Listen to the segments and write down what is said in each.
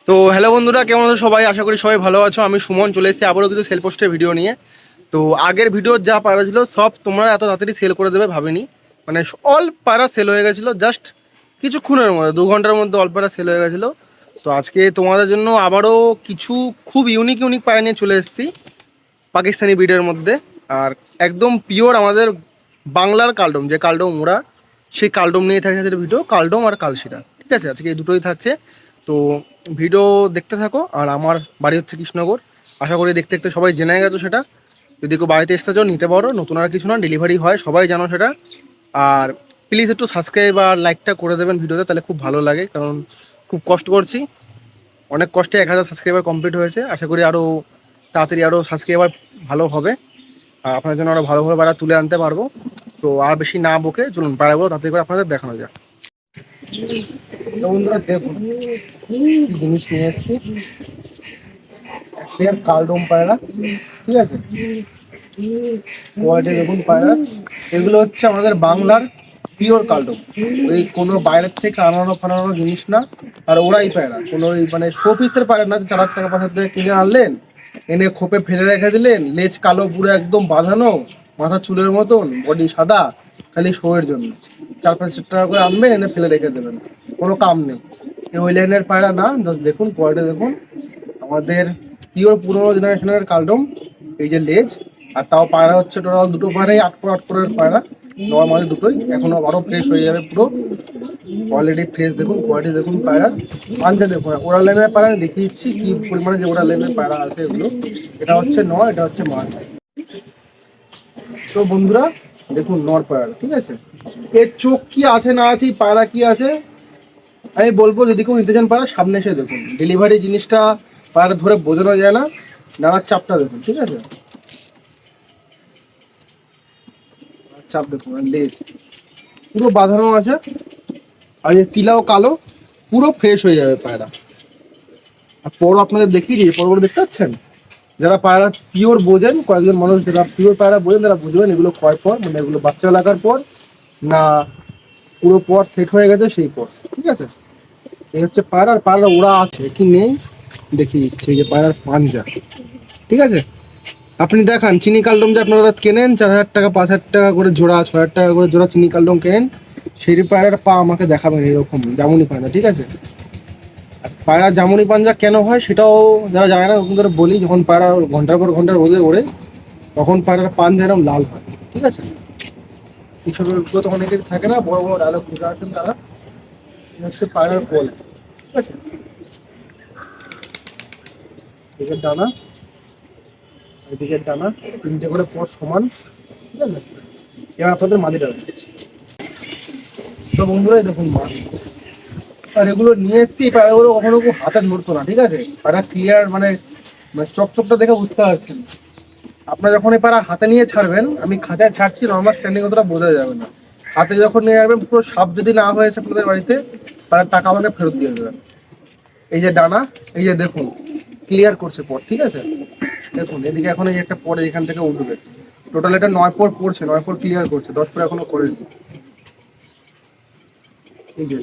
তো হ্যালো বন্ধুরা, কেমন আছো সবাই? আশা করি সবাই ভালো আছো। আমি সুমন চলে এসেছি আবারও কিছু সেল পোস্টের ভিডিও নিয়ে। তো আগের ভিডিওর যা পায়রা ছিল সব তোমরা এত তাড়াতাড়ি সেল করে দেবে ভাবিনি। মানে অল পায়রা সেল হয়ে গেছিলো জাস্ট কিছুক্ষণের মধ্যে, 2 ঘন্টার মধ্যে অল পায়রা সেল হয়ে গেছিলো। তো আজকে তোমাদের জন্য আবারও কিছু খুব ইউনিক ইউনিক পায়রা নিয়ে চলে এসেছি পাকিস্তানি ব্রিডের মধ্যে। আর একদম পিওর আমাদের বাংলার কালডম, যে কালডম ওরা, সেই কালডম নিয়ে থাকছে আজকের ভিডিও, কালডম আর কালশিরা। ঠিক আছে, আজকে এই দুটোই থাকছে। তো ভিডিও দেখতে থাকো। আর আমার বাড়ি হচ্ছে কৃষ্ণনগর, আশা করি দেখতে দেখতে সবাই জেনে গেছো সেটা। যদি কেউ বাড়িতে আসতে চাও নিতে পারো, নতুন আর কিছু না, ডেলিভারি হয়, সবাই জানো সেটা। আর প্লিজ একটু সাবস্ক্রাইব আর লাইকটা করে দেবেন ভিডিওতে, তাহলে খুব ভালো লাগে, কারণ খুব কষ্ট করছি, অনেক কষ্টে 1000 সাবস্ক্রাইবার কমপ্লিট হয়েছে। আশা করি আরও তাড়াতাড়ি আরও সাবস্ক্রাইবার ভালো হবে, আর আপনার জন্য আরও ভালো ভালো পায়রা তুলে আনতে পারবো। তো আর বেশি না বকে চলুন পায়রাগুলো তাড়াতাড়ি করে আপনাদের দেখানো যাক। তো বন্ধুরা দেখুন কি জিনিস নিয়ে এসেছি, সেম কালডম পায়রা। ঠিক আছে, কোয়ালিটি দেখুন পায়রা, এগুলো হচ্ছে আমাদের বাংলার পিওর কালডম, ওই কোনো বাইরের থেকে আনানো ফানানো জিনিস না। আর ওরাই পায়রা, কোনো ওই মানে শো পিসের পায়রা না যে 4 লাখ টাকা 5 হাজার টাকা কিনে আনলেন, এনে খোপে ফেলে রেখে দিলেন, লেজ কালো পুরো একদম বাঁধানো, মাথা চুলের মতন, বডি সাদা, খালি শো এর জন্য 4-5 হাজার টাকা করে আনবেন, এনে ফেলে রেখে দেবেন, কোনো কাম নেই। এই ওই লাইনের পায়রা না, দেখুন কোয়ালিটি দেখুন, আমাদের পিওর পুরোনো জেনারেশনের কালডম। এই যে লেজ, আর তাও পায়রা হচ্ছে টোটাল দুটো পায়রাই 8 পরের পায়রা, নর মাঝে দুটোই এখনো আরও ফ্রেশ হয়ে যাবে পুরো। অলরেডি ফ্রেশ দেখুন, কোয়ালিটি দেখুন পায়রা, পাঞ্জা দেখুন। ওরা লাইনের পায়রা আমি দেখিয়ে দিচ্ছি কি পরিমাণে যে ওরা লাইনের পায়রা আছে এগুলো। এটা হচ্ছে নর, এটা হচ্ছে মাছ। তো বন্ধুরা দেখুন নর পায়রা, ঠিক আছে, এর চোখ কি আছে না আছে, পায়রা কি আছে আমি বলবো। যদি কেউ নিতে চান পায়রা সামনে এসে দেখুন, ডেলিভারি জিনিসটা পায়রা ধরে বোঝানো যায় না। ডানার চাপটা দেখুন, ঠিক আছে, চাপ দেখুন, আর লেজ পুরো বাঁধানো আছে, আর এই তিলাও কালো, পুরো ফ্রেশ হয়ে যাবে পায়রা। আর পরও আপনাদের দেখিয়ে দিই, পরগুলো দেখতে পাচ্ছেন, যারা পায়রা পিওর বোঝেন, কয়েকজন মানুষ যারা পিওর পায়রা বোঝেন তারা বুঝবেন এগুলো কয় পর, মানে এগুলো বাচ্চা লাগার পর না পুরো পর সেট হয়ে গেছে সেই পর। ঠিক আছে, এই হচ্ছে পায়রা। আর পায়রা ওরা আছে কি নেই দেখিয়ে দিচ্ছি, এই যে পায়রার পাঞ্জা। ঠিক আছে, আপনি দেখান চিনি কালডম যে আপনারা কেনেন 4 হাজার টাকা 5 হাজার টাকা করে জোড়া, 6 হাজার টাকা করে জোড়া চিনি কালডম কেনেন, সেই পায়রার পা আমাকে দেখাবেন এরকম জামুনি পায়রা। ঠিক আছে, আর পায়রা জামুনি পাঞ্জা কেন হয় সেটাও যারা জানে না ওখান ধরে বলি, যখন পায়রা ঘন্টার পর ঘন্টা রোদে ওড়ে তখন পায়রার পাঞ্জা এরকম লাল হয়। ঠিক আছে, এইসব তো অনেকের থাকে না, বড় বড় ডায়লগ বুঝে রাখেন তারা। এই হচ্ছে পায়রার কোল। ঠিক আছে, এদিকের ডানা, এদিকের ডানা, তিনটে করে পর সমান। ঠিক আছে, এবার আপনাদের মাদিটা দেখাচ্ছি। তো বন্ধুরা দেখুন মাছ, আর এগুলো নিয়ে এসছি, পায়রাগুলো কখনো কেউ হাতে ধরতো না। ঠিক আছে, পায়রা ক্লিয়ার মানে চকচকটা দেখে বুঝতে পারছেন। আপনারা যখন এই পায়রা হাতে নিয়ে ছাড়বেন, আমি খাঁচায় ছাড়ছি নর্মাল স্ট্যান্ডিং অতটা বোঝা যাবে না, হাতে যখন নিয়ে যাবেন পুরো সাপ যদি না হয়েছে আপনাদের বাড়িতে, তারা টাকা আমাকে ফেরত দিয়ে দেবেন। এই যে ডানা, এই যে দেখুন ক্লিয়ার করছে পর। ঠিক আছে, দেখুন এদিকে এখন এই একটা পরে এখান থেকে উঠবে, টোটাল এটা 9 পর পড়ছে, 9 পর ক্লিয়ার করছে, 10 পর এখনো করেনি। এই যে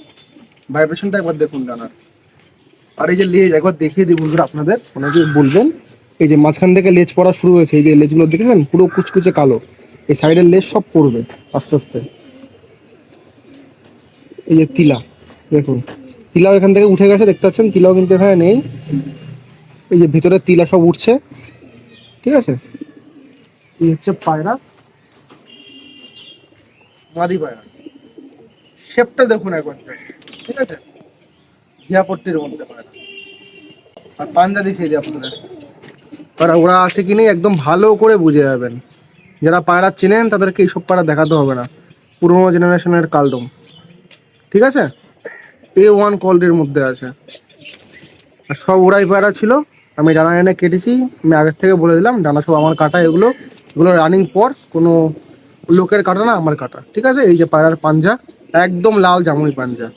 ভাইব্রেশনটা একবার দেখুন ডানার। আর এই যে লেজ একবার দেখিয়ে দিই বন্ধুরা আপনাদের, অনেকে বলবেন এই যে মাঝখান থেকে লেজ পড়া শুরু হয়েছে, এই যে লেজগুলো দেখেছেন পুরো কুচকুচে কালো, এই সাইডের লেজ সব পড়বে আস্তে আস্তে। এই যে তিলা দেখুন, তিলাও এখান থেকে উঠে গেছে, দেখতে পাচ্ছেন তিলাও কিন্তু এখানে নেই, এই যে ভিতরে তিলা সব উঠছে। ঠিক আছে, এই হচ্ছে পায়রা, মাদি পায়রা, শেপটা দেখুন একবার। ঠিক আছে, ঘিয়াপট্টির মধ্যে পায়রা। আর পাঞ্জা দেখিয়ে দিই আপনাদের, আর ওরা আছে কি নেই একদম ভালো করে বুঝে যাবেন। যারা পায়রা চেনেন তাদেরকে এইসব পায়রা দেখাতে হবে না, পুরোনো জেনারেশনের কালডম। ঠিক আছে, A1 কোয়ালিটির মধ্যে আছে, আর সব ওরাই পায়রা ছিল। আমি ডানা এনে কেটেছি, আমি আগের থেকে বলে দিলাম ডানা সব আমার কাটা, এগুলো এগুলো রানিং পর, কোনো লোকের কাটা না, আমার কাটা। ঠিক আছে, এই যে পায়রার পাঞ্জা একদম লাল জামুনি পাঞ্জা,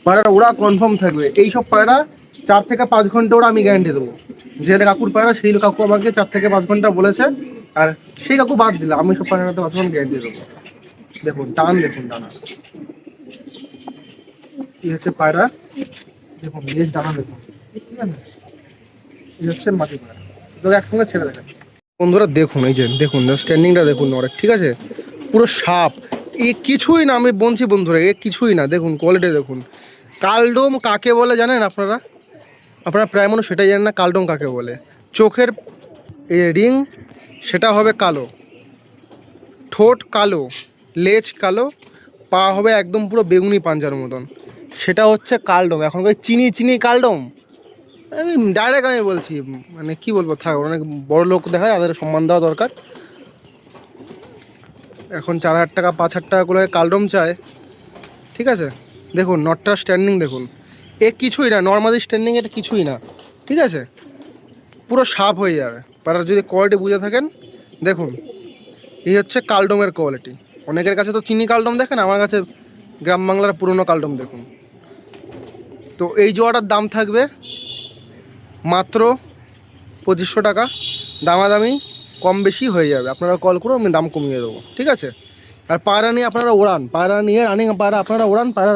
পায়রা ওরা কনফার্ম থাকবে। এইসব পায়রা 4 থেকে 5 ঘন্টা ওরা আমি গ্যারান্টি দেবো। যে কাকুর পায়রা সেই কাকু আমাকে 4 থেকে 5 ঘন্টা বলেছে, আর সেই কাকু বাদ দিলাম, আমি সব পায়রাতে 5 ঘন্টা গ্যারান্টি দেবো। দেখুন টান, দেখুন ডানা, এই হচ্ছে পায়রা, দেখুন লেজ ডানা দেখুন, ঠিক আছে, এই হচ্ছে মাটি পায়রা। তোকে একসঙ্গে ছেড়ে দেখাচ্ছি বন্ধুরা। দেখুন এই যে দেখুন স্ট্যান্ডিংটা দেখুন নরের, ঠিক আছে, পুরো সাপ। এ কিছুই না, আমি বলছি বন্ধুরা, এ কিছুই না। দেখুন কোয়ালিটি দেখুন। কালডোম কাকে বলে জানেন আপনারা? আপনারা প্রায় মানুষ সেটাই জানেন না কালডোম কাকে বলে। চোখের রিং সেটা হবে কালো, ঠোঁট কালো, লেজ কালো, পা হবে একদম পুরো বেগুনি পাঞ্জার মতন, সেটা হচ্ছে কালডোম। এখন ওই চিনি চিনি কালডোম, আমি ডাইরেক্ট আমি বলছি, মানে কি বলবো, থাক, অনেক বড় লোক দেখায়, তাদের সম্মান দেওয়া দরকার। এখন 4,000 টাকা 5,000 টাকা করে কালডোম চায়, ঠিক আছে। দেখুন নটটার স্ট্যান্ডিং দেখুন, এ কিছুই না, নর্মালি স্ট্যান্ডিং এটা কিছুই না, ঠিক আছে, পুরো সাপ হয়ে যাবে। পাড়ার যদি কোয়ালিটি বুঝে থাকেন, দেখুন এই হচ্ছে কালডোমের কোয়ালিটি। অনেকের কাছে তো চিনি কালডোম দেখেন, আমার কাছে গ্রাম বাংলার পুরনো কালডোম দেখুন। তো এই জোয়াটার দাম থাকবে মাত্র 2,500 টাকা। দামাদামি কম বেশি হয়ে যাবে, আপনারা কল করুন, আমি দাম কমিয়ে দেবো, ঠিক আছে। আর পায়রা নিয়ে আপনারা ওড়ান, পায়রা নিয়ে রানিং পায়রা আপনারা ওড়ান, পায়রা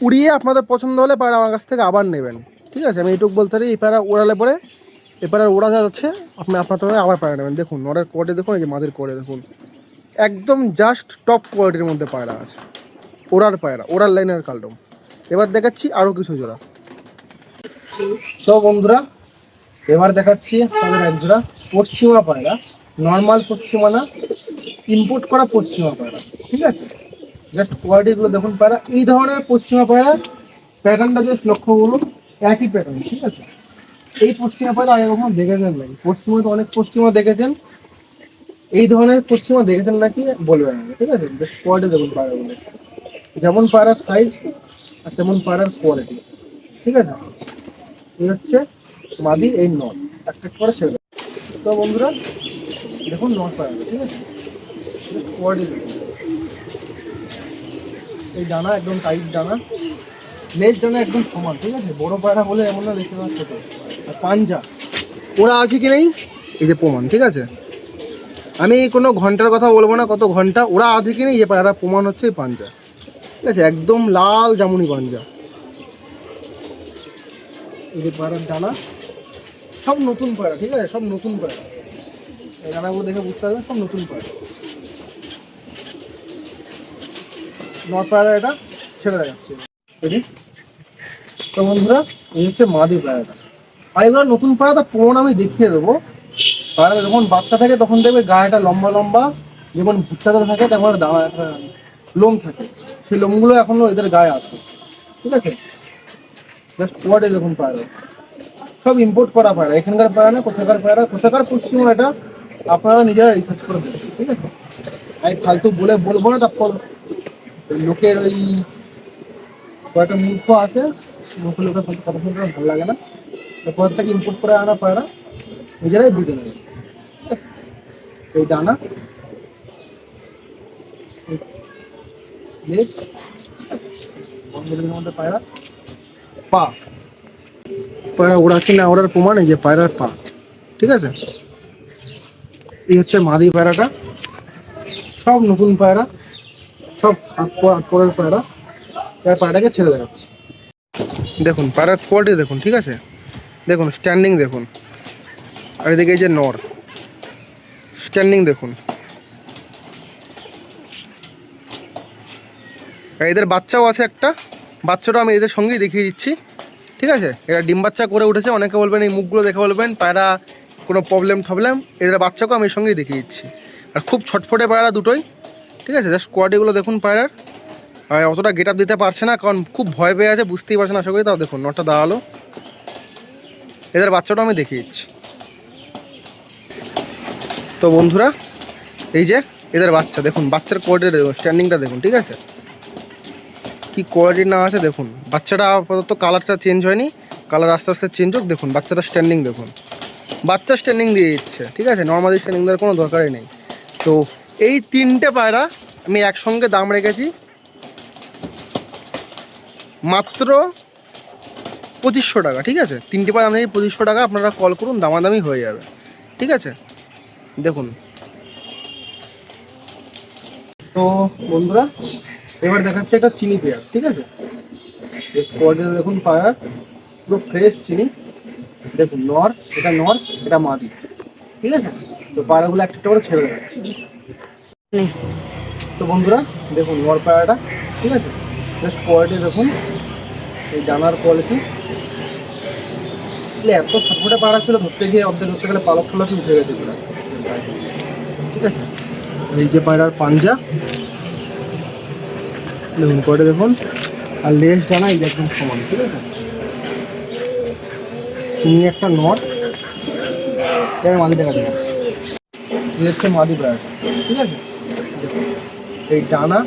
উড়িয়ে আপনাদের পছন্দ হলে পায়রা আমার কাছ থেকে আবার নেবেন, ঠিক আছে। আমি এইটুকু বলতে পারি, এই পায়রা ওড়ালে পরে এই পায়রা ওড়া যাচ্ছে, আপনি আপনার আবার পায়রা নেবেন। দেখুন নরের কোয়ালিটি দেখুন, এই যে মাদের কোয়ালিটি দেখুন, একদম জাস্ট টপ কোয়ালিটির মধ্যে পায়রা আছে। ওড়ার পায়রা, ওড়ার লাইনের কালডম। এবার দেখাচ্ছি আরও কিছু জোড়া। তো বন্ধুরা এবার দেখাচ্ছি তাদের এক জোড়া পশ্চিমা পায়রা, নর্মাল পশ্চিমা না, ইম্পোর্ট করা পশ্চিমা পায়রা, ঠিক আছে। জাস্ট কোয়ালিটিগুলো দেখুন পায়রা, এই ধরনের পশ্চিমা পায়রা প্যাটার্নটা জাস্ট লক্ষ্য করুন, একই প্যাটার্ন, ঠিক আছে। এই পশ্চিমা পায়রা আগে কখনো দেখেছেন নাকি? পশ্চিমা তো অনেক পশ্চিমা দেখেছেন, এই ধরনের পশ্চিমা দেখেছেন নাকি বলবেন না, ঠিক আছে। জাস্ট কোয়ালিটি দেখুন পায়রাগুলো, যেমন পায়রার সাইজ আর তেমন পায়রার কোয়ালিটি, ঠিক আছে। এই হচ্ছে মাদি, এই নট একটা করে ছেড়ে দেয়। তো বন্ধুরা দেখুন নট পায়রা, ঠিক আছে, কোয়ালিটি দেখুন, এই ডানা একদম টাইট ডানা, লেজ ডানা একদম সমান, ঠিক আছে। বড় পায়রা বলে এমন না দেখতে পাওয়া ছোটো। আর পাঞ্জা ওরা আছে কি নেই এই যে প্রমাণ, ঠিক আছে। আমি কোনো ঘন্টার কথা বলবো না, কত ঘন্টা ওরা আছে কি নেই, এই পায়রা প্রমাণ হচ্ছে এই পাঞ্জা, ঠিক আছে, একদম লাল জামুনি পাঞ্জা। এই যে পায়রার ডানা সব নতুন পায়রা, ঠিক আছে, সব নতুন পায়রা, এই ডানাগুলো দেখে বুঝতে পারবেন সব নতুন পায়রা। নট পায়রা এটা ছেড়ে দেখাচ্ছে, তো বন্ধুরা এই হচ্ছে মাদি পায়রাটা। আর এগুলো নতুন পায়রা, তার প্রমাণ আমি দেখিয়ে দেবো। পায়রা যখন বাচ্চা থাকে তখন দেখবে গায়েটা লম্বা লম্বা, যখন ভুচ্চাতে থাকে তখন একটা লোম থাকে, সেই লোমগুলো এখনো এদের গায়ে আছে, ঠিক আছে। জাস্ট কোয়ালিটি দেখুন পায়রা, সব ইম্পোর্ট করা পায়রা, এখানকার পায়রা না, কোথাকার পায়রা, কোথাকার পশ্চিমা, এটা আপনারা নিজেরা রিসার্চ করে দেবেন, ঠিক আছে। আমি ফালতু বলে বলবো না, তারপর লোকের ওই কয়েকটা মূর্খ আছে, মূর্খ লোকের কথা শুনতে ভালো লাগে না। কোথা থেকে ইম্পোর্ট করে আনা পায়রা নিজেরাই বুঝে নেবে, ঠিক আছে। এই ডানা, লেজ, মধ্যে পায়রা পা, পায়রা ওড়াচ্ছি না ওড়ার প্রমাণ এই যে পায়রার পা, ঠিক আছে। এই হচ্ছে মাদি পায়রাটা, সব নতুন পায়রা, সব পরের পায়রা। তার পায়রাটাকে ছেড়ে দেখাচ্ছি, দেখুন পায়রার কোয়ালিটি দেখুন, ঠিক আছে, দেখুন স্ট্যান্ডিং দেখুন। আর এদিকে এই যে নর, স্ট্যান্ডিং দেখুন। আর এদের বাচ্চাও আছে একটা, বাচ্চাটা আমি এদের সঙ্গেই দেখিয়ে দিচ্ছি, ঠিক আছে। এরা ডিম বাচ্চা করে উঠেছে, অনেকে বলবেন এই মুখগুলো দেখে বলবেন পায়রা কোনো প্রবলেম টবলেম, এদের বাচ্চাকেও আমি সঙ্গেই দেখিয়ে দিচ্ছি। আর খুব ছটফটে পায়রা দুটোই, ঠিক আছে। জাস্ট কোয়ালিটিগুলো দেখুন পায়রার। আর অতটা গেট আপ দিতে পারছে না, কারণ খুব ভয় পেয়ে আছে, বুঝতেই পারছে না আশা করি। তাও দেখুন নটা দাঁড়ালো, এদের বাচ্চাটাও আমি দেখিয়ে দিচ্ছি। তো বন্ধুরা এই যে এদের বাচ্চা দেখুন, বাচ্চার কোয়ালিটি দেখুন, স্ট্যান্ডিংটা দেখুন, ঠিক আছে, কি কোয়ালিটি না আছে দেখুন। বাচ্চাটা আপাতত কালারটা চেঞ্জ হয়নি, কালার আস্তে আস্তে চেঞ্জ হোক। দেখুন বাচ্চাটা স্ট্যান্ডিং দেখুন, বাচ্চা স্ট্যান্ডিং দিয়ে দিচ্ছে, ঠিক আছে, নর্মালি স্ট্যান্ডিং দেওয়ার কোনো দরকারই নেই। তো এই তিনটে পায়রা আমি একসঙ্গে দাম রেখেছি মাত্র 2,500 টাকা, ঠিক আছে। তিনটে পায়রা আমি 2,500 টাকা, আপনারা কল করুন, দামাদামি হয়ে যাবে, ঠিক আছে। দেখুন তো বন্ধুরা এবার দেখাচ্ছে একটা চিনি পেঁয়াজ, ঠিক আছে। কোয়ালিটি দেখুন পায়রা, পুরো ফ্রেশ চিনি। দেখুন নর, এটা নর, এটা মাদি, ঠিক আছে। তো পায়রাগুলো একটা একটা করে ছেড়ে দেখাচ্ছি। তো বন্ধুরা দেখুন নর পায়রাটা, ঠিক আছে। জাস্ট কোয়ালিটি দেখুন, এই ডানার কোয়ালিটি। এত ছোটফোটে পায়রা ছিল, ধরতে গিয়ে ধরতে গেলে পালক ঠালকি উঠে গেছে পুরো, ঠিক আছে। এই যে পায়রার পাঞ্জা দেখুন, কোয়ালিটি দেখুন, আর লেজ ডানা এই একদম সমান, ঠিক আছে। চিনি একটা নট, এর মাদি দেখা যাচ্ছে, এই হচ্ছে মাদি পায়রাটা, ঠিক আছে। দেখুন এই ডানা,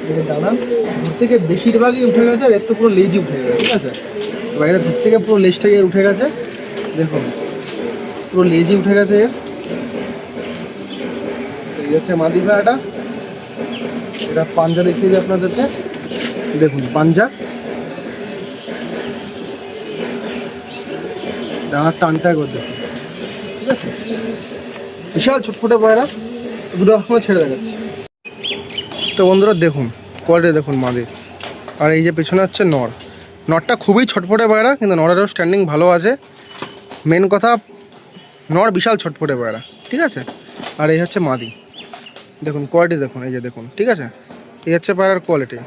এই ডানা ধর থেকে বেশিরভাগই উঠে গেছে, আর এর তো পুরো লেজই উঠে গেছে, ঠিক আছে। বাইরে ধর থেকে পুরো লেজটাই এর উঠে গেছে, দেখুন পুরো লেজই উঠে গেছে এর। এই হচ্ছে মাদি পায়রাটা। এটা পাঞ্জা দেখিয়ে দিই আপনাদেরকে, দেখুন পাঞ্জা, ডানার টানটা করে দেখুন, ঠিক আছে। বিশাল ছোটফোটে পায়রা, দুটো রকমের ছেড়ে দেখাচ্ছি। তো বন্ধুরা দেখুন কোয়ালিটি দেখুন মাদির, আর এই যে পেছনে হচ্ছে নর। নরটা খুবই ছটফটে পায়রা, কিন্তু নরেরও স্ট্যান্ডিং ভালো আছে। মেন কথা নর বিশাল ছটফটে পায়রা, ঠিক আছে। আর এই হচ্ছে মাদি, দেখুন কোয়ালিটি দেখুন, এই যে দেখুন, ঠিক আছে। এই হচ্ছে পায়রার কোয়ালিটি।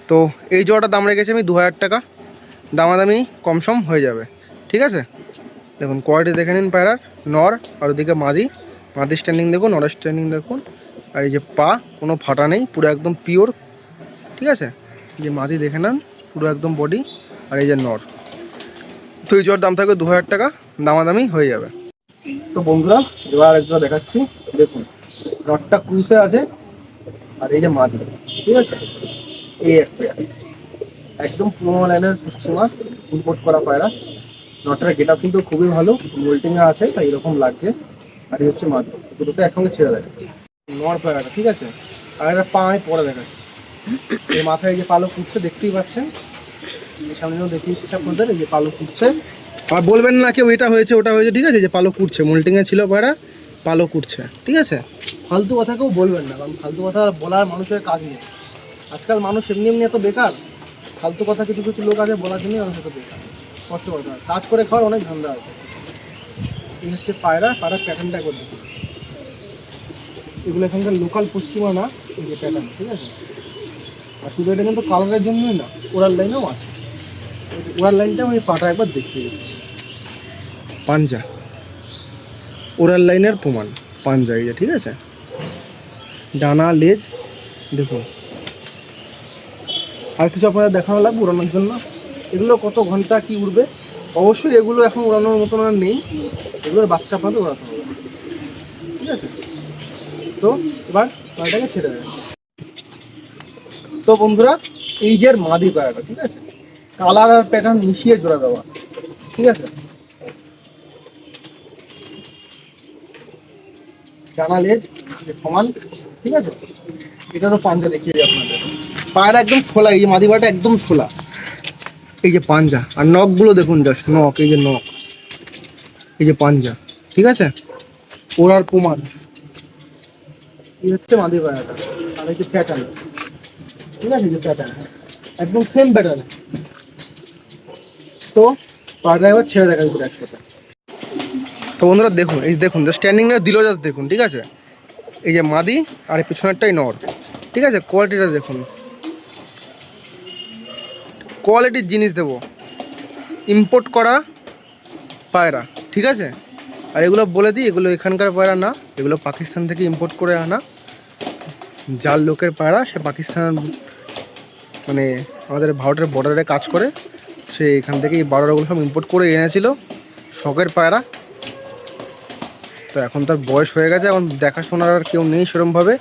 তো এই জোড়াটার দাম রেখেছি আমি 2000 টাকা, দামাদামি কম সম হয়ে যাবে, ঠিক আছে। দেখুন কোয়ালিটি দেখে নিন পায়রার, নর আর ওদিকে মাদি। মাদির স্ট্যান্ডিং দেখুন, নরের স্ট্যান্ডিং দেখুন, আর এই যে পা কোনো ফাটা নেই, পুরো একদম পিওর, ঠিক আছে। যে মাদি দেখে নেন, পুরো একদম বডি, আর এই যে নর। তো এই জোড়ার দাম থাকবে 2000 টাকা, দামাদামি হয়ে যাবে। তো বন্ধুরা এবার একজোড়া দেখাচ্ছি, দেখুন নটটা ক্রুসে আছে, আর এই যে মাদি, ঠিক আছে। এই একটা একদম পুরোনো লাইনের পশ্চিমা ইম্পোর্ট করা পায়রা। নটটার গেট আপ কিন্তু খুবই ভালো, মোল্টিংয়ে আছে, তাই এরকম লাগছে। আর এই হচ্ছে মাদি, দুটোকে একসঙ্গে ছেড়ে দেখাচ্ছি। নর পায়রাটা, ঠিক আছে। আর একটা পায়ে পরে দেখাচ্ছি, এই মাথায় যে পালক উঠছে দেখতেই পাচ্ছেন, সামনেও দেখতে ইচ্ছা আপনাদের, এই যে পালক উঠছে। আর বলবেন না কেউ এটা হয়েছে ওটা হয়েছে, ঠিক আছে। যে পালক উঠছে, মোল্টিংয়ে ছিল পায়রা, পালক উঠছে, ঠিক আছে। ফালতু কথা কেউ বলবেন না, কারণ ফালতু কথা বলার মানুষের কাজ নেই। আজকাল মানুষ এমনি এমনি এত বেকার, ফালতু কথা কিছু কিছু লোক আছে বলার জন্যই মানুষ এত বেকার। কষ্ট করতে হয়, কাজ করে খাওয়ার অনেক ধান্দা আছে। এই হচ্ছে পায়রা, পায়রার প্যাটার্নটা করে দেখুন। এগুলো এখানকার লোকাল পশ্চিমা না, এই যে প্যাটার্ন, ঠিক আছে। আর শুধু এটা কিন্তু কালারের জন্যই না, ওরাল লাইনেও আছে। ওরাল লাইনটা আমি পাটা একবার দেখতে যাচ্ছি। পাঞ্জা, ওরাল লাইনের প্রমাণ পাঞ্জা, এই যে, ঠিক আছে। ডানা লেজ দেখুন। আর কিছু আপনাদের দেখানো লাগবে উড়ানোর জন্য? এগুলো কত ঘন্টা কি উড়বে, অবশ্যই এগুলো এখন উড়ানোর মতন আর নেই, এগুলোর বাচ্চা আপনাদের উড়াতে হবে, ঠিক আছে। তো এবার পায়রাটাকে ছেড়ে দেবে। তো বন্ধুরা এই যে মাদি পায়রাটা, ঠিক আছে, কালার আর প্যাটার্ন মিশিয়ে জোড়া দেওয়া, ঠিক আছে। ডানা লেজ সমান, ঠিক আছে। এটারও পাঞ্জা দেখিয়ে দিই আপনাদের। পায়রা একদম ফোলা, এই যে মাদি পায়রাটা একদম ফোলা, এই যে পাঞ্জা, আর নখগুলো দেখুন, জাস্ট নখ, এই যে নখ, এই যে পাঞ্জা, ঠিক আছে। ওরার প্রমাণ এই হচ্ছে মাদি পায়রাটা। আর এই যে প্যাটার্ন, ঠিক আছে, এই যে প্যাটার্ন একদম সেম প্যাটার্ন। তো পায়রা এবার ছেড়ে দেখা যাবে একসাথে। তো বন্ধুরা দেখুন, এই দেখুন স্ট্যান্ডিংটা দিল, জাস্ট দেখুন, ঠিক আছে। এই যে মাদি আর এই পিছনেরটাই নর, ঠিক আছে। কোয়ালিটিটা দেখুন, কোয়ালিটির জিনিস দেবো, ইম্পোর্ট করা পায়রা, ঠিক আছে। আর এগুলো বলে দিই, এগুলো এখানকার পায়রা না, এগুলো পাকিস্তান থেকে ইম্পোর্ট করে আনা। যার লোকের পায়রা সে পাকিস্তান, মানে আমাদের ভারতের বর্ডারে কাজ করে, সে এখান থেকে এই পায়রাগুলো সব ইম্পোর্ট করে এনেছিল, শখের পায়রা। তো এখন তার বয়স হয়ে গেছে, এখন দেখাশোনার আর কেউ নেই সেরকমভাবে,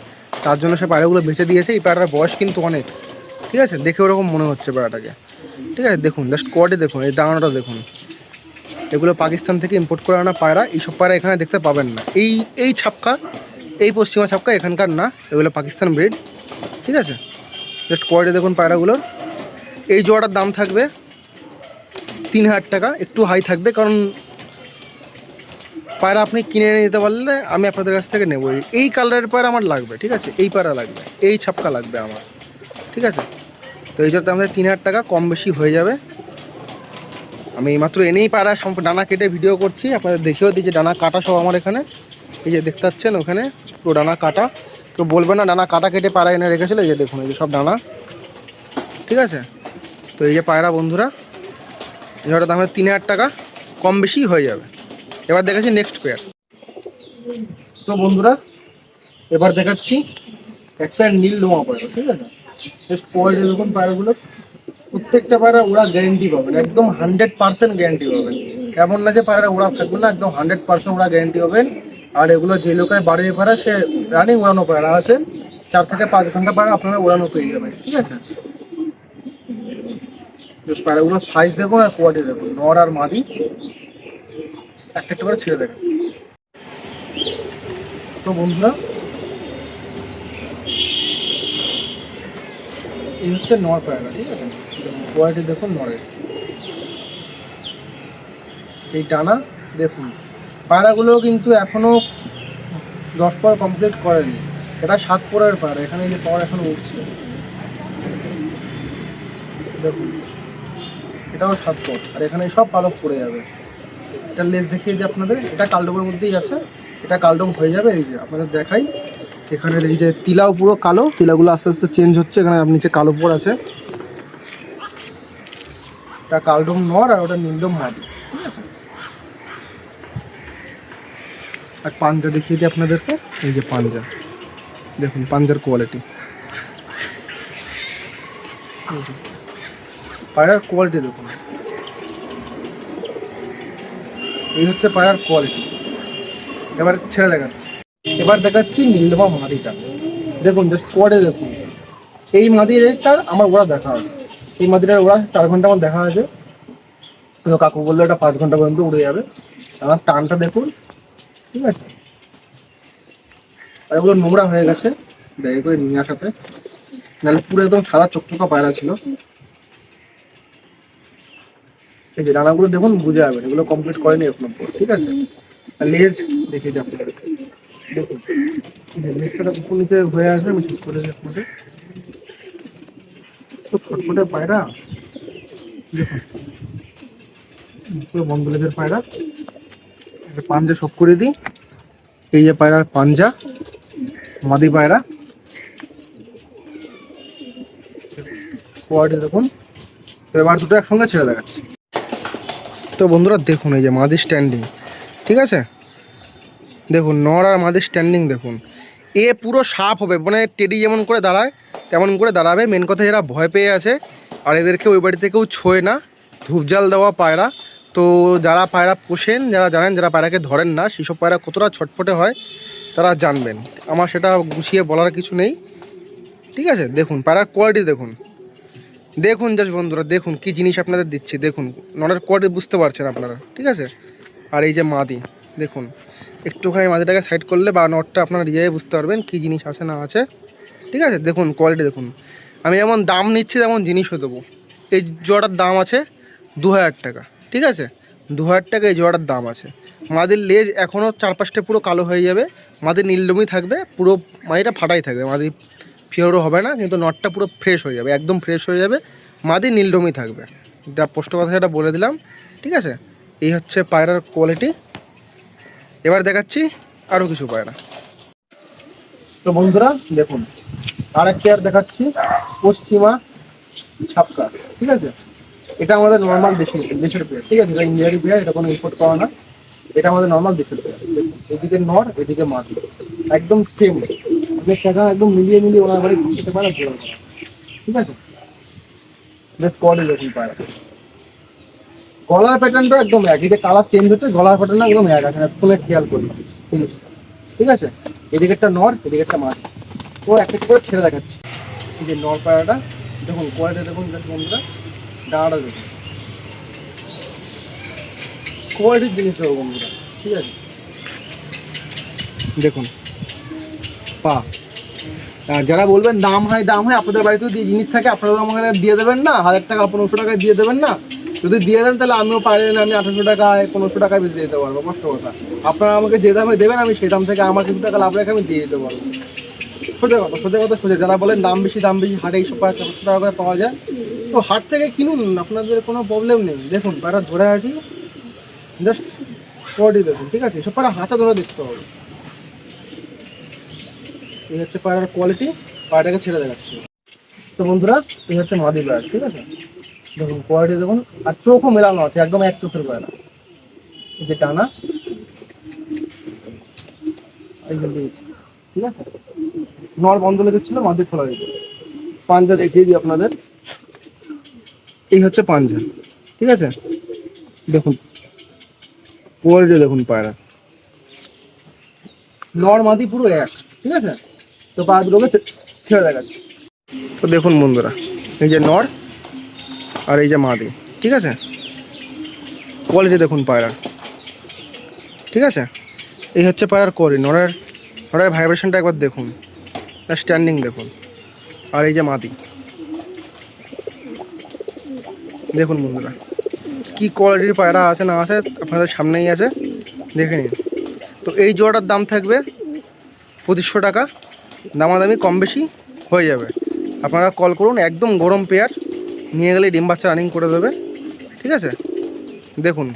তার জন্য সে পায়রাগুলো বেঁচে দিয়েছে। এই পায়রার বয়স কিন্তু অনেক, ঠিক আছে, দেখে ওরকম মনে হচ্ছে পায়রাটাকে, ঠিক আছে। দেখুন জাস্ট কোয়ালিটি দেখুন, এই দানাটা দেখুন, এগুলো পাকিস্তান থেকে ইম্পোর্ট করে আনা পায়রা। এইসব পায়রা এখানে দেখতে পাবেন না, এই ছাপকা, এই পশ্চিমা ছাপকা এখানকার না, এগুলো পাকিস্তান ব্রিড, ঠিক আছে। জাস্ট কোয়ালিটি দেখুন পায়রাগুলোর। এই জোড়াটার দাম থাকবে 3000 টাকা, একটু হাই থাকবে, কারণ পায়রা আপনি কিনে নিতে পারলে আমি আপনাদের কাছ থেকে নেবো। এই কালারের পায়রা আমার লাগবে, ঠিক আছে, এই পায়রা লাগবে, এই ছাপকা লাগবে আমার, ঠিক আছে। তো এই জন্য আমাদের 3,000 টাকা কম বেশি হয়ে যাবে। আমি এইমাত্র এনেই পায়রা ডানা কেটে ভিডিও করছি, আপনাদের দেখেও দিই যে ডানা কাটা সব আমার এখানে, এই যে দেখতে পাচ্ছেন ওখানে পুরো ডানা কাটা। কেউ বলবে না ডানা কাটা কেটে পায়রা এনে রেখেছিল, এই যে দেখুন এই যে সব ডানা, ঠিক আছে। তো এই যে পায়রা বন্ধুরা, এই জোড়ার দাম 3,000 টাকা কম বেশি হয়ে যাবে। এবার দেখাচ্ছি নেক্সট পেয়ার। তো বন্ধুরা এবার দেখাচ্ছি একটা নীল লোমা পায়রা, ঠিক আছে। জাস্ট কোয়ালিটি দেখুন পায়রাগুলো, প্রত্যেকটা পায়রা ওরা গ্যারেন্টি পাবেন, একদম 100% গ্যারেন্টি পাবেন। এমন না যে পায়রা ওরা থাকবে না, একদম 100% ওরা গ্যারেন্টি পাবেন। আর এগুলো যে লোকের বাড়ির পায়রা সে রানিং উড়ানো পায়রা আছে, 4 থেকে 5 ঘন্টা পায়রা আপনারা উড়ানো পেয়ে যাবেন, ঠিক আছে। পায়রাগুলোর সাইজ দেখুন আর কোয়ালিটি দেখুন, নর আর মাদি একটা একটা করে ছেড়ে দেখুন। তো বন্ধুরা এই হচ্ছে নর পায়রা, ঠিক আছে। কোয়ালিটি দেখুন নরের, এই টানা দেখুন। পায়রাগুলো কিন্তু এখনো 10 পর কমপ্লিট করেনি, এটা 7 পরের পায়রা। এখানে এই যে পর এখনো উঠছে দেখুন, এটাও 7 পর, আর এখানে সব পালক পড়ে যাবে। এটা লেজ দেখিয়ে দিই আপনাদের, এটা কালডোমের মধ্যেই আছে, এটা কালডোম হয়ে যাবে। এই যে আপনাদের দেখাই, এখানের এই যে তিলাও পুরো কালো, তিলাগুলো আস্তে আস্তে চেঞ্জ হচ্ছে, এখানে নিচে কালো পর আছে। এটা কালডোম নর আর ওটা নীলডোম মাদি, ঠিক আছে। আর পাঞ্জা দেখিয়ে দিই আপনাদেরকে, এই যে পাঞ্জা দেখুন, পাঞ্জার কোয়ালিটি, পায়রার কোয়ালিটি দেখুন, এই হচ্ছে পায়রার কোয়ালিটি। এবার ছেড়ে দেখাচ্ছি, এবার দেখাচ্ছি নীলডোমা মাদিটা। দেখুন জাস্ট কোয়ালিটি দেখুন, এই মাদিটার আমার ওরা দেখা আছে, এই মাদিটার ওরা 4 ঘন্টা আমার দেখা আছে। তো কাকু বললো এটা 5 ঘন্টা পর্যন্ত উড়ে যাবে। আমার টানটা দেখুন, ঠিক আছে। আর এগুলো নোংরা হয়ে গেছে, দয়া করে নিয়ে আসাতে, নাহলে পুরো একদম সাদা চকচকা পায়রা ছিল। এই যে ডানাগুলো দেখুন, বুঝে যাবেন এগুলো কমপ্লিট করেনি এখনো, ঠিক আছে। আর লেজ দেখে যাবো দেখুন, লেজটা উপর নিচে হয়ে আসবে, আমি ঠিক করে আপনাদের খুব ছটফটে পায়রা দেখুন, পুরো বন্ধ লেজের পায়রা। পাঞ্জা সব করে দিই, এই যে পায়রার পাঞ্জা, মাদি পায়রা কোয়ালিটি দেখুন। তো এবার দুটো একসঙ্গে ছেড়ে দেখাচ্ছি। তো বন্ধুরা দেখুন এই যে মাদি স্ট্যান্ডিং, ঠিক আছে। দেখুন নর আর মাদি স্ট্যান্ডিং দেখুন, এ পুরো সাপ হবে, মানে টেডি যেমন করে দাঁড়ায় তেমন করে দাঁড়াবে। মেন কথা এরা ভয় পেয়ে আছে, আর এদেরকে ওই বাড়িতে কেউ ছোঁয় না, ধূপজাল দেওয়া পায়রা। তো যারা পায়রা পোষেন, যারা জানেন, যারা পায়রাকে ধরেন না, সেসব পায়রা কতটা ছটফটে হয় তারা জানবেন। আমার সেটা গুছিয়ে বলার কিছু নেই, ঠিক আছে। দেখুন পায়রার কোয়ালিটি দেখুন, দেখুন জাস্ট বন্ধুরা দেখুন কি জিনিস আপনাদের দিচ্ছি। দেখুন নরের কোয়ালিটি বুঝতে পারছেন আপনারা, ঠিক আছে। আর এই যে মাদি দেখুন, একটুখানি মাদিটাকে সাইড করলে বা নটটা আপনারা নিজেই বুঝতে পারবেন কী জিনিস আছে না আছে, ঠিক আছে। দেখুন কোয়ালিটি দেখুন, আমি যেমন দাম নিচ্ছি তেমন জিনিসও দেবো। এই জোড়াটার দাম আছে 2,000 টাকা, ঠিক আছে। 2,000 টাকা এই জোড়াটার দাম আছে। মাদির লেজ এখনও 4-5টে পুরো কালো হয়ে যাবে, মাদির নীলডমই থাকবে, পুরো মাদিটা ফাটাই থাকবে, মাদি ফিওরও হবে না, কিন্তু নটটা পুরো ফ্রেশ হয়ে যাবে, একদম ফ্রেশ হয়ে যাবে, মাদি নীলডমই থাকবে। যা স্পষ্ট কথা সেটা বলে দিলাম, ঠিক আছে। এই হচ্ছে পায়রার কোয়ালিটি। এবার দেখাচ্ছি আরও কিছু পায়রা। তো বন্ধুরা দেখুন আর এক পেয়ার দেখাচ্ছি, পশ্চিমা ছাপকা, ঠিক আছে। এটা আমাদের নর্মাল দেশের পেয়ার, ঠিক আছে। এটা ইন্ডিয়ারি পেয়ার, এটা কোনো ইম্পোর্ট করা না, এটা আমাদের নর্মাল দেশের পেয়ার। এদিকে নর, এদিকে মাদি, একদম সেম, ওদের টাকা একদম মিলিয়ে মিলিয়ে ওনার বাড়ি ঘুরতে পারে, ঠিক আছে। বেশ কোয়ালিটি দেখুন পায়রা, গলার প্যাটার্নটা একদম এক, এই যে কালার চেঞ্জ হচ্ছে, গলার প্যাটার্নটা একদম এক আছে, ফোনে খেয়াল করি জিনিসটা, ঠিক আছে। এদিকে একটা নর, এদিকে একটা মাছ, ও একটা করে ছেড়ে দেখাচ্ছি। এই যে নর পায়রাটা দেখুন, কোয়ালিটি দেখুন বন্ধুরা, ডাঁড়া দেখুন, কোয়ালিটির জিনিস দেবো বন্ধুরা, ঠিক আছে। দেখুন পা, যারা বলবেন দাম হয় দাম হয়, আপনাদের বাড়িতেও যে জিনিস থাকে আপনারা আমাকে দিয়ে দেবেন না, 1,000 টাকা 1,500 টাকায় দিয়ে দেবেন না। যদি দিয়ে দেন তাহলে আমিও পারেন, আমি 1,800 টাকায় 1,500 টাকায় বেশি দিতে পারবো, কষ্ট কথা। আপনারা আমাকে যে দামে দেবেন আমি সেই দাম থেকে আমার কিছু টাকা লাভ রেখে আমি দিয়ে দিতে পারবো, সোজা যারা বলেন দাম বেশি হাটে এইসব পায়রা 400 টাকা করে পাওয়া যায়, তো হাট থেকে কিনুন, আপনাদের কোনো প্রবলেম নেই। দেখুন পায়রা ধরে আছি, জাস্ট কোয়ালিটি দেখুন, ঠিক আছে? এসব পায়রা হাতে ধরে দেখতে হবে। এই হচ্ছে পায়রার কোয়ালিটি, পায়রাটাকে ছেড়ে দেখাচ্ছি। তো বন্ধুরা এই হচ্ছে মাদি পায়রা, ঠিক আছে? দেখুন কোয়ালিটি দেখুন, আর চোখও মেলানো আছে, একদম এক চোখের পায়রা। এই যে টানা, এই যে দিয়েছে, ঠিক আছে? নর বন্ধ লেগেছিল, মাদি খোলা যেত। পাঞ্জা দেখিয়ে দিই আপনাদের, এই হচ্ছে পাঞ্জা, ঠিক আছে? দেখুন কোয়ালিটি দেখুন পায়রা, নর মাদি পুরো এক, ঠিক আছে? তো পায়রাগুলোকে ছেড়ে দেখাচ্ছি। তো দেখুন বন্ধুরা, এই যে নর আর এই যে মাদি, ঠিক আছে? কোয়ালিটি দেখুন পায়রার, ঠিক আছে? এই হচ্ছে পায়রার কোয়ালিটি। নরের ভাইব্রেশনটা একবার দেখুন, স্ট্যান্ডিং দেখুন, আর এই যে মাদি দেখুন বন্ধুরা, কি কোয়ালিটির পায়রা আছে না আছে আপনাদের সামনেই আছে, দেখে নিন। তো এই জোড়াটার দাম থাকবে 2500 টাকা, দামাদামি কম বেশি হয়ে যাবে। আপনারা কল করুন, একদম গরম পেয়ার, নিয়ে গেলে ডিম বাচ্চা রানিং করে দেবে, ঠিক আছে? দেখুন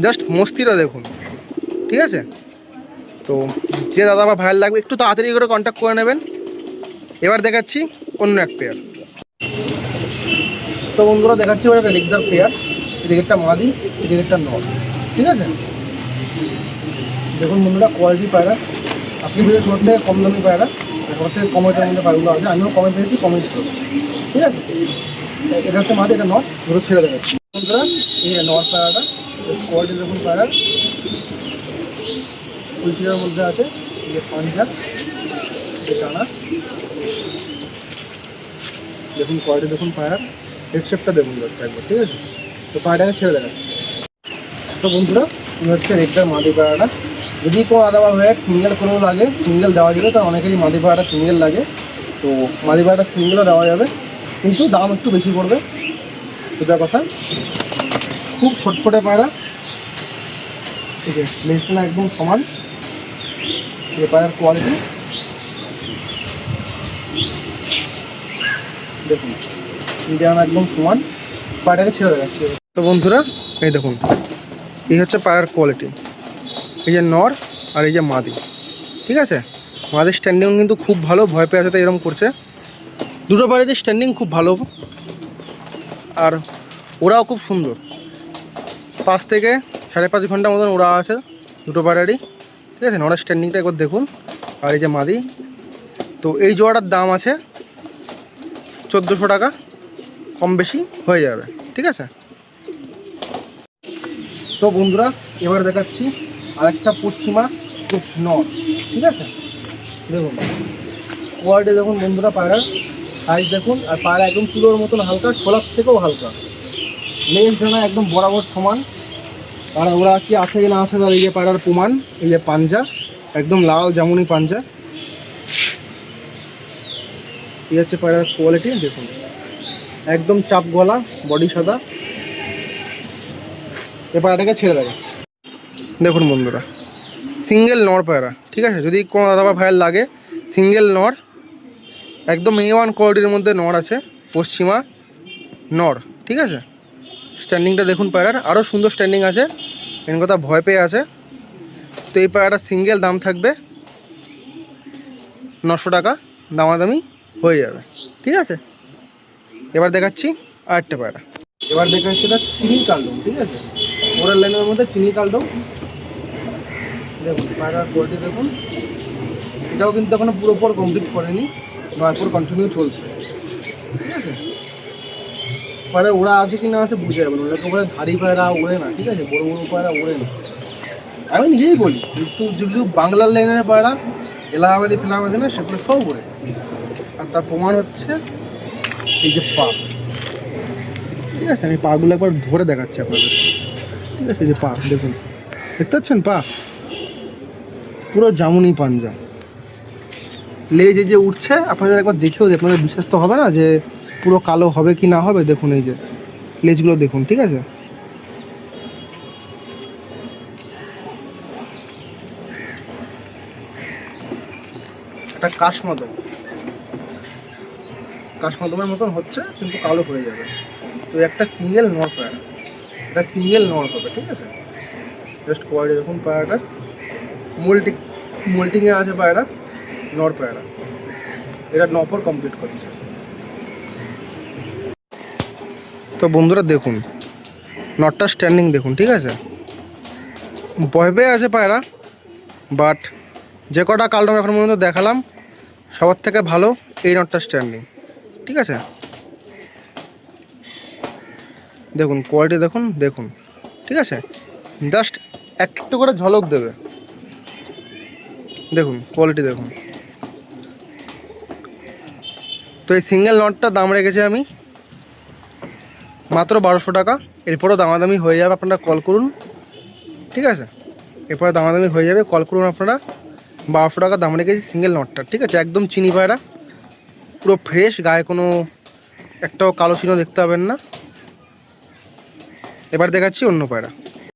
জাস্ট মস্তিটা দেখুন, ঠিক আছে? তো যে দাদা বা ভাইয়ের লাগবে একটু তাড়াতাড়ি করে কন্ট্যাক্ট করে নেবেন। এবার দেখাচ্ছি অন্য এক পেয়ার। তো বন্ধুরা দেখাচ্ছি এবার একটা রেগদার পেয়ার, এদিকে একটা মাদি, এদিকে একটা নর, ঠিক আছে? দেখুন বন্ধুরা কোয়ালিটি পায়রা, আজকে ভিডিও সব থেকে কম দামি পায়রা, সব থেকে কম রেটের মধ্যে পায়রাগুলো আছে। আমিও কমে দিয়েছি, কমে ছিল, ঠিক আছে? এটা হচ্ছে মাদি, এটা নর, ধরো ছেড়ে দেখাচ্ছি। বন্ধুরা এই নর পায়রাটা কোয়ালিটি দেখুন, পায়রার ফুলশিরার মধ্যে আছে, এই যে পাঞ্জা, এই টানা, দেখুন কোয়ালিটি দেখুন পায়রার, হেডশেপটা দেখুন একবার, ঠিক আছে? তো পায়রাটাকে ছেড়ে দেখাচ্ছি। তো বন্ধুরা এই হচ্ছে রেগদার মাদি পায়রাটা। যদি কোনো আলাদা হয়ে সিঙ্গেল করেও লাগে, সিঙ্গেল দেওয়া যাবে, কারণ অনেকেরই মাদি পায়রাটা সিঙ্গেল লাগে, তো মাদি পায়রাটা সিঙ্গেলও দেওয়া যাবে, কিন্তু দাম একটু বেশি পড়বে, সোজা কথা। খুব ছটফটে পায়রা, ঠিক আছে? লেজটা একদম সমান, এই পায়রার কোয়ালিটি দেখুন, মিডিয়াম একদম সমান, পায়রাটাকে ছেড়ে দেখাচ্ছি। তো বন্ধুরা এই দেখুন, এই হচ্ছে পায়রার কোয়ালিটি, এই যে নর আর এই যে মাদি, ঠিক আছে? মাদির স্ট্যান্ডিং কিন্তু খুব ভালো, ভয় পেয়ে আছে তাই এরকম করছে। দুটো পায়রারই স্ট্যান্ডিং খুব ভালো, আর ওরাও খুব সুন্দর। 5 থেকে 5.5 ঘন্টা মতন ওরা আছে দুটো পায়রারই, ঠিক আছে? নরের স্ট্যান্ডিংটা একবার দেখুন, আর এই যে মাদি। তো এই জোড়াটার দাম আছে 1400 টাকা, কম বেশি হয়ে যাবে, ঠিক আছে? তো বন্ধুরা এবার দেখাচ্ছি আরেকটা পশ্চিমা নর, ঠিক আছে? দেখুন কোয়ালিটি দেখুন বন্ধুরা, পায়রার সাইজ দেখুন, আর পায়রা একদম তুলোর মতন হালকা, ছোলার থেকেও হালকা, লেজ ডানা একদম বরাবর সমান। আর ওরা কি আছে কি না আছে তার এই যে পায়রার প্রমাণ, এই যে পাঞ্জা একদম লাল জামুনি পাঞ্জা, এই হচ্ছে পায়রার কোয়ালিটি দেখুন, একদম চাপ গলা, বডি সাদা। এ পায়রাটাকে ছেড়ে দেবে। দেখুন বন্ধুরা সিঙ্গেল নর পায়রা, ঠিক আছে? যদি কোনো দাদা বা ভাইয়ের লাগে, সিঙ্গেল নর, একদম A1 কোয়ালিটির মধ্যে নর আছে, পশ্চিমা নর, ঠিক আছে? স্ট্যান্ডিংটা দেখুন পায়রার, আরও সুন্দর স্ট্যান্ডিং আছে, মেন কথা ভয় পেয়ে আছে। তো এই পায়রাটার সিঙ্গেল দাম থাকবে 900 টাকা, দামাদামি হয়ে যাবে, ঠিক আছে? এবার দেখাচ্ছি আরেকটা পায়রা। এবার দেখাচ্ছি এটা চিনি কালডম, ঠিক আছে? ওরাল লাইনের মধ্যে চিনি কালডম, দেখুন পায়রার কোয়ালিটি দেখুন। এটাও কিন্তু এখনো পুরোপুরি কমপ্লিট করেনি, নয়পুর কন্টিনিউ চলছে, ঠিক আছে? পায়রা ওরা আছে কি না আছে বুঝে যাবেন, ওরা তো ধারি পায়রা ওড়ে না, ঠিক আছে? বড়ো বড়ো পায়রা ওড়ে না, আমি নিজেই বলি। কিন্তু যেগুলো বাংলার লাইনের পায়রা, এলাহাবাদি ফেলাহাবাদি না, সেগুলো সব ওড়ে। আর তার প্রমাণ হচ্ছে এই যে পা, ঠিক আছে? আমি পাগুলো একবার ধরে দেখাচ্ছি আপনাদের, ঠিক আছে? এই যে পা দেখুন, দেখতে পাচ্ছেন পা পুরো জামুনি পাঞ্জা, লেজ এই যে উঠছে, আপনাদের একবার দেখেও আপনাদের বিশ্বাস তো হবে না যে পুরো কালো হবে কি না হবে। দেখুন এই যে লেজগুলো দেখুন, ঠিক আছে? একটা কাশমাদমের মতন হচ্ছে, কিন্তু কালো হয়ে যাবে। তো একটা সিঙ্গেল নর পায়রা, এটা সিঙ্গেল নর হবে, ঠিক আছে। জাস্ট কোয়ালিটি দেখুন পায়রাটার, মোল্টিংয়ে আছে পায়রা, নর পায়রা। এটা নপর কমপ্লিট করছে। তো বন্ধুরা দেখুন নটটা স্ট্যান্ডিং দেখুন, ঠিক আছে। ভয় পেয়ে আছে পায়রা, বাট যে কটা কালডম এখন পর্যন্ত দেখালাম সবার থেকে ভালো এই নটটা স্ট্যান্ডিং, ঠিক আছে। দেখুন কোয়ালিটি দেখুন, ঠিক আছে। জাস্ট একটু করে ঝলক দেবে, দেখুন কোয়ালিটি দেখুন। তো এই সিঙ্গেল নটটার দাম রেখেছি আমি মাত্র 1200 টাকা। এরপরও দামাদামি হয়ে যাবে, আপনারা কল করুন, ঠিক আছে। এরপরে দামাদামি হয়ে যাবে, কল করুন আপনারা। 1200 টাকা দাম রেখেছি সিঙ্গেল নটটা, ঠিক আছে। একদম চিনি পায়রা, পুরো ফ্রেশ, গায়ে কোনো একটাও কালো চিহ্ন দেখতে পাবেন না। এবার দেখাচ্ছি অন্য পায়রা।